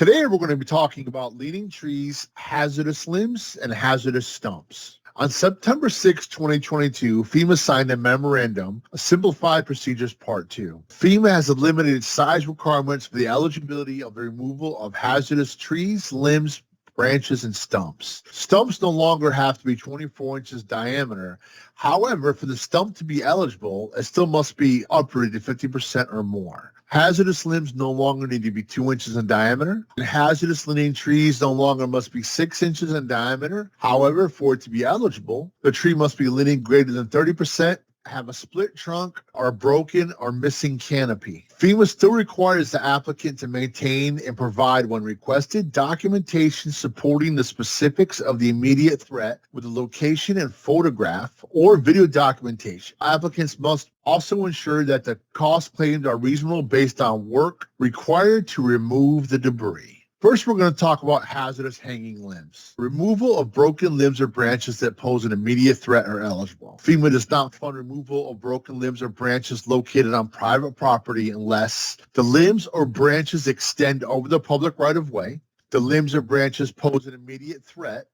Today, we're going to be talking about leaning trees, hazardous limbs, and hazardous stumps. On September 6, 2022, FEMA signed a memorandum, Simplified Procedures Part 2. FEMA has eliminated size requirements for the eligibility of the removal of hazardous trees, limbs, branches, and stumps. Stumps no longer have to be 24 inches diameter. However, for the stump to be eligible, it still must be uprooted 50% or more. Hazardous limbs no longer need to be 2 inches in diameter. And hazardous leaning trees no longer must be 6 inches in diameter. However, for it to be eligible, the tree must be leaning greater than 30%, have a split trunk, or a broken or missing canopy. FEMA still requires the applicant to maintain and provide, when requested, documentation supporting the specifics of the immediate threat with the location and photograph or video documentation. Applicants must also ensure that the costs claimed are reasonable based on work required to remove the debris. First, we're going to talk about hazardous hanging limbs. Removal of broken limbs or branches that pose an immediate threat are eligible. FEMA does not fund removal of broken limbs or branches located on private property unless the limbs or branches extend over the public right-of-way, the limbs or branches pose an immediate threat,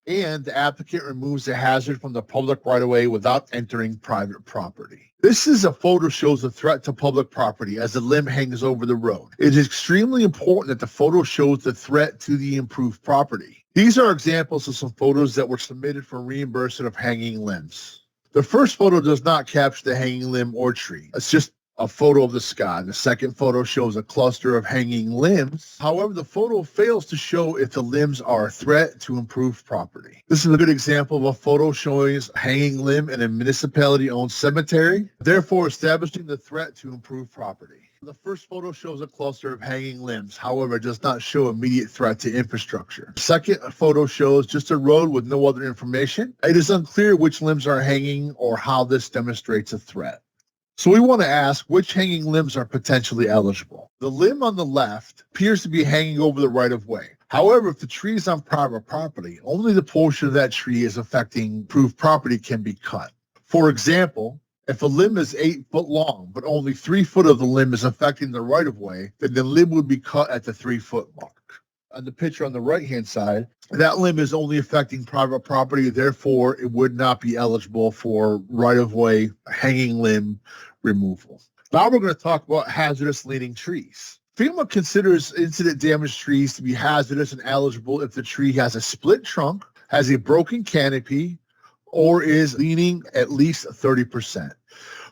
and the applicant removes the hazard from the public right-of-way without entering private property. This is a photo shows a threat to public property as the limb hangs over the road. It is extremely important that the photo shows the threat to the improved property. These are examples of some photos that were submitted for reimbursement of hanging limbs. The first photo does not capture the hanging limb or tree. It's just a photo of the sky. The second photo shows a cluster of hanging limbs. However, the photo fails to show if the limbs are a threat to improved property. This is a good example of a photo showing a hanging limb in a municipality-owned cemetery, therefore establishing the threat to improved property. The first photo shows a cluster of hanging limbs, however, it does not show immediate threat to infrastructure. The second photo shows just a road with no other information. It is unclear which limbs are hanging or how this demonstrates a threat. So we want to ask which hanging limbs are potentially eligible. The limb on the left appears to be hanging over the right-of-way. However, if the tree is on private property, only the portion of that tree is affecting improved property can be cut. For example, if a limb is 8 foot long, but only 3 foot of the limb is affecting the right-of-way, then the limb would be cut at the 3 foot mark. On the picture on the right-hand side, that limb is only affecting private property, therefore it would not be eligible for right-of-way hanging limb removal. Now we're going to talk about hazardous leaning trees. FEMA considers incident damaged trees to be hazardous and eligible if the tree has a split trunk, has a broken canopy, or is leaning at least 30%.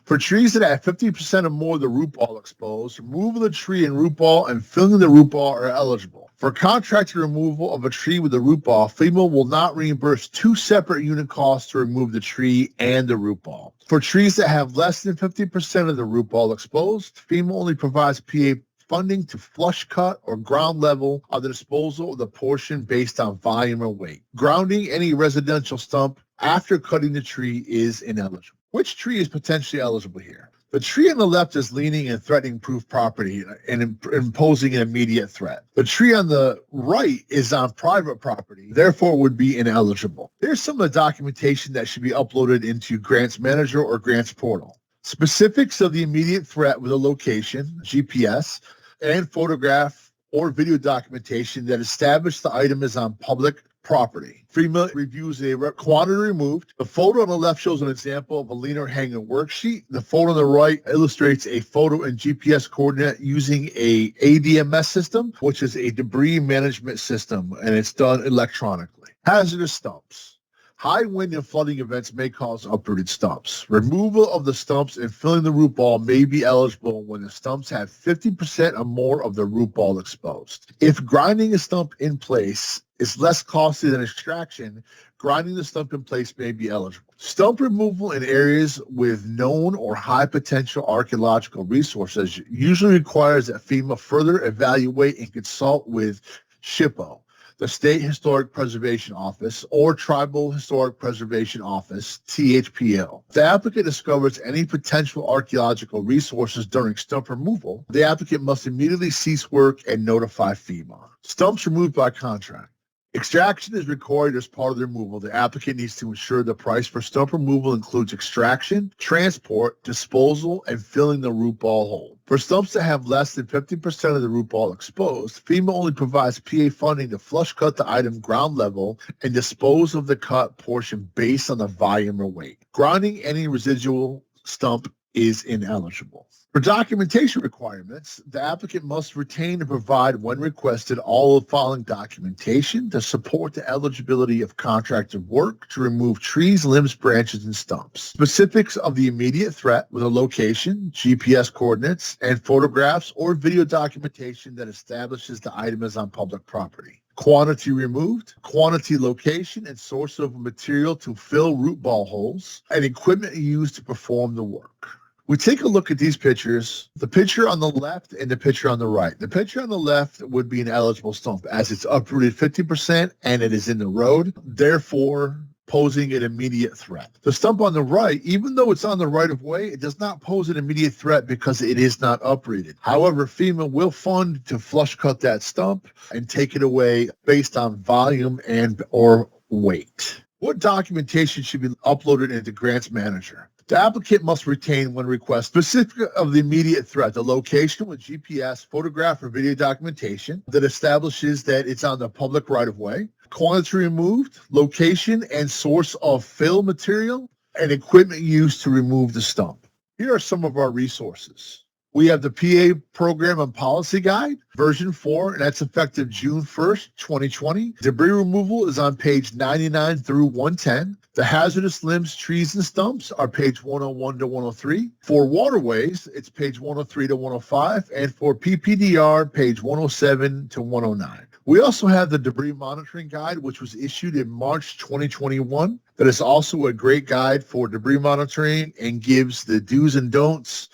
For trees that have 50% or more of the root ball exposed, removal of the tree and root ball and filling the root ball are eligible. For contracted removal of a tree with a root ball, FEMA will not reimburse 2 separate unit costs to remove the tree and the root ball. For trees that have less than 50% of the root ball exposed, FEMA only provides PA funding to flush cut or ground level of the disposal of the portion based on volume or weight. Grounding any residential stump after cutting the tree is ineligible. Which tree is potentially eligible here? The tree on the left is leaning and threatening improved property and imposing an immediate threat. The tree on the right is on private property, therefore would be ineligible. Here's some of the documentation that should be uploaded into Grants Manager or Grants Portal. Specifics of the immediate threat with a location, GPS, and photograph or video documentation that establish the item is on public property. FEMA reviews a quantity removed. The photo on the left shows an example of a leaner hanger worksheet. The photo on the right illustrates a photo and GPS coordinate using a ADMS system, which is a debris management system, and it's done electronically. Hazardous stumps. High wind and flooding events may cause uprooted stumps. Removal of the stumps and filling the root ball may be eligible when the stumps have 50% or more of the root ball exposed. If grinding a stump in place is less costly than extraction, grinding the stump in place may be eligible. Stump removal in areas with known or high potential archaeological resources usually requires that FEMA further evaluate and consult with SHPO, the State Historic Preservation Office, or Tribal Historic Preservation Office, THPO. If the applicant discovers any potential archaeological resources during stump removal, the applicant must immediately cease work and notify FEMA. Stumps removed by contract. Extraction is required as part of the removal. The applicant needs to ensure the price for stump removal includes extraction, transport, disposal, and filling the root ball hole. For stumps that have less than 50% of the root ball exposed, FEMA only provides PA funding to flush cut the item ground level and dispose of the cut portion based on the volume or weight. Grounding any residual stump is ineligible. For documentation requirements, the applicant must retain and provide, when requested, all of the following documentation to support the eligibility of contracted work to remove trees, limbs, branches, and stumps. Specifics of the immediate threat with a location, GPS coordinates, and photographs or video documentation that establishes the item is on public property. Quantity removed, quantity, location, and source of material to fill root ball holes, and equipment used to perform the work. We take a look at these pictures, the picture on the left and the picture on the right. The picture on the left would be an eligible stump as it's uprooted 50% and it is in the road, therefore posing an immediate threat. The stump on the right, even though it's on the right of way, it does not pose an immediate threat because it is not uprooted. However, FEMA will fund to flush cut that stump and take it away based on volume and or weight. What documentation should be uploaded into Grants Manager? The applicant must retain, when requested, specific of the immediate threat, the location with GPS, photograph, or video documentation that establishes that it's on the public right-of-way, quantity removed, location and source of fill material, and equipment used to remove the stump. Here are some of our resources. We have the PA Program and Policy Guide, version 4, and that's effective June 1st, 2020. Debris removal is on page 99 through 110. The hazardous limbs, trees, and stumps are page 101 to 103. For waterways, it's page 103 to 105. And for PPDR, page 107 to 109. We also have the Debris Monitoring Guide, which was issued in March 2021. That is also a great guide for debris monitoring and gives the do's and don'ts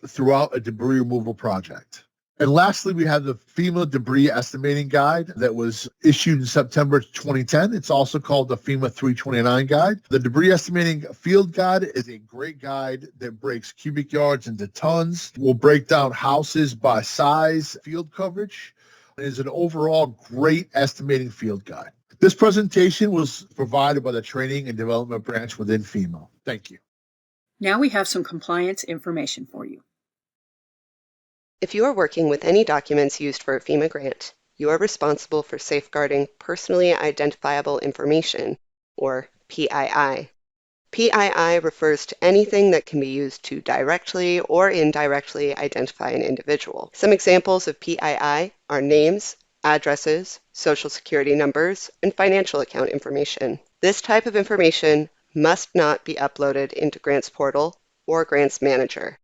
throughout a debris removal project. And lastly, we have the FEMA Debris Estimating Guide that was issued in September 2010. It's also called the FEMA 329 Guide. The Debris Estimating Field Guide is a great guide that breaks cubic yards into tons, will break down houses by size, field coverage. It is an overall great estimating field guide. This presentation was provided by the Training and Development Branch within FEMA. Thank you. Now we have some compliance information for you. If you are working with any documents used for a FEMA grant, you are responsible for safeguarding personally identifiable information, or PII. PII refers to anything that can be used to directly or indirectly identify an individual. Some examples of PII are names, addresses, social security numbers, and financial account information. This type of information must not be uploaded into Grants Portal or Grants Manager.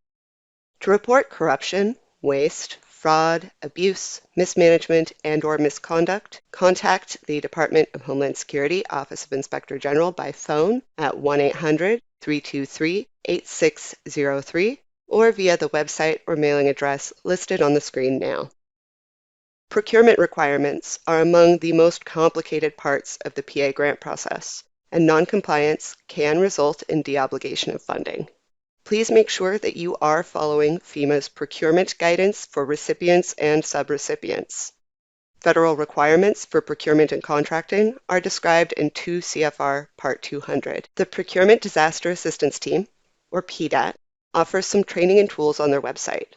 To report corruption, waste, fraud, abuse, mismanagement, and/or misconduct, contact the Department of Homeland Security Office of Inspector General by phone at 1-800-323-8603 or via the website or mailing address listed on the screen now. Procurement requirements are among the most complicated parts of the PA grant process, and noncompliance can result in deobligation of funding. Please make sure that you are following FEMA's procurement guidance for recipients and subrecipients. Federal requirements for procurement and contracting are described in 2 CFR Part 200. The Procurement Disaster Assistance Team, or PDAT, offers some training and tools on their website,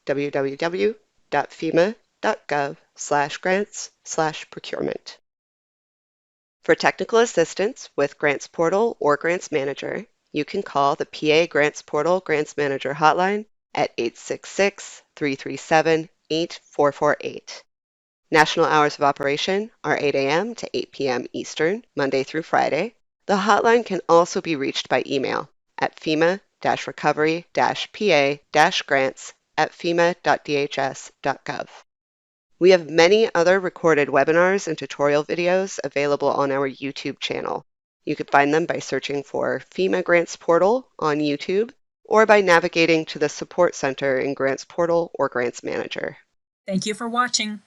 www.fema.gov/grants/procurement. For technical assistance with Grants Portal or Grants Manager, you can call the PA Grants Portal Grants Manager hotline at 866-337-8448. National hours of operation are 8 a.m. to 8 p.m. Eastern, Monday through Friday. The hotline can also be reached by email at FEMA-recovery-PA-grants@fema.dhs.gov. We have many other recorded webinars and tutorial videos available on our YouTube channel. You can find them by searching for FEMA Grants Portal on YouTube or by navigating to the Support Center in Grants Portal or Grants Manager. Thank you for watching.